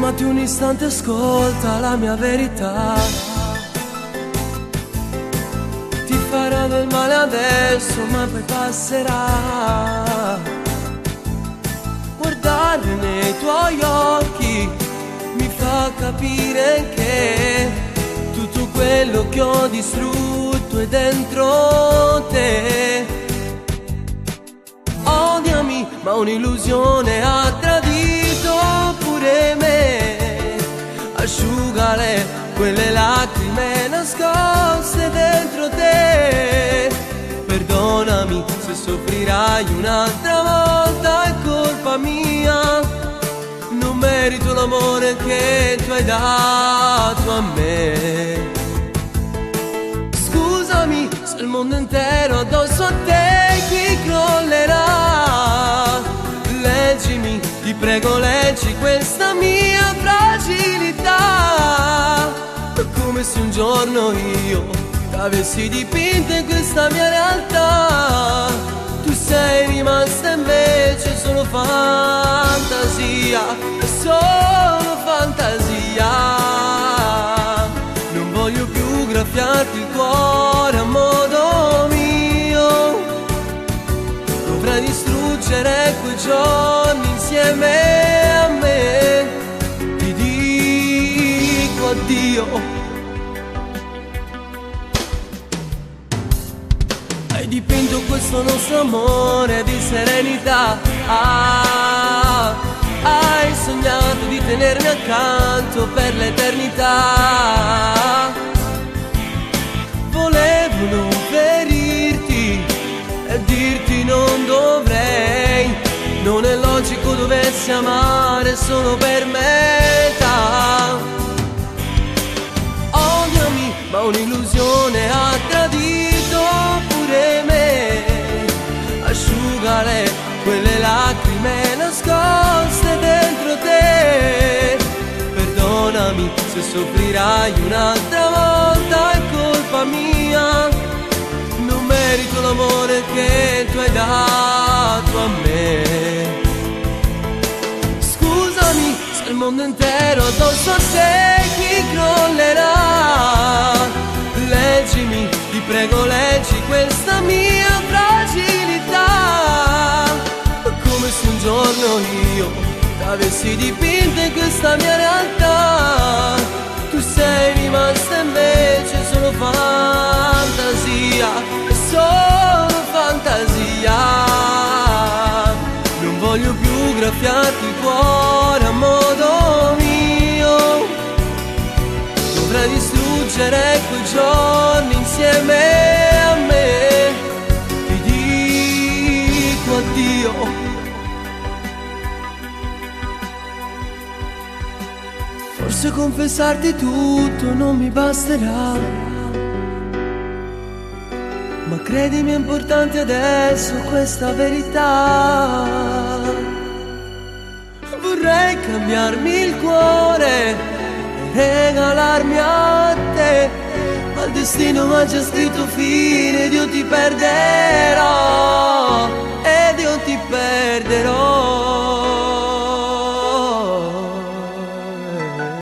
Fermati un istante, ascolta la mia verità. Ti farà del male adesso, ma poi passerà. Guardare nei tuoi occhi mi fa capire che tutto quello che ho distrutto è dentro te. Odiami, ma un'illusione ha tradito pure me. Asciugale quelle lacrime nascoste dentro te. Perdonami se soffrirai un'altra volta, è colpa mia. Non merito l'amore che tu hai dato a me. Scusami se il mondo intero addosso a te qui crollerà. Leggimi, ti prego, leggi questa mia fragilità. Come se un giorno io t'avessi dipinto in questa mia realtà. Tu sei rimasta invece solo fantasia, solo fantasia. Non voglio più graffiarti il cuore a modo mio. Dovrai distruggere quei giorni insieme a me. Ti dico addio. Hai dipinto questo nostro amore di serenità. Hai sognato di tenermi accanto per l'eternità. Volevo non ferirti e dirti non dovrei. Non è logico dovessi amare solo per metà. Odiami, ma un'illusione ha tradito pure me. Asciugale quelle lacrime nascoste dentro te. Perdonami se soffrirai un'altra volta, è colpa mia. Non merito l'amore che tu hai dato a me. Scusami se il mondo intero addosso a te qui crollerà. Leggimi, ti prego, leggi questa mia fragilità. Come se un giorno io t'avessi dipinto in questa mia realtà. Tu sei rimasta invece solo fantasia, solo fantasia. Non voglio più graffiarti il cuore a modo mio. Dovrai distruggere quei giorni insieme a me. Ti dico addio. Forse confessarti tutto non mi basterà, ma credimi è importante adesso questa verità. Vorrei cambiarmi il cuore e regalarmi a te, ma il destino mi ha già scritto fine ed io ti perderò, ed io ti perderò.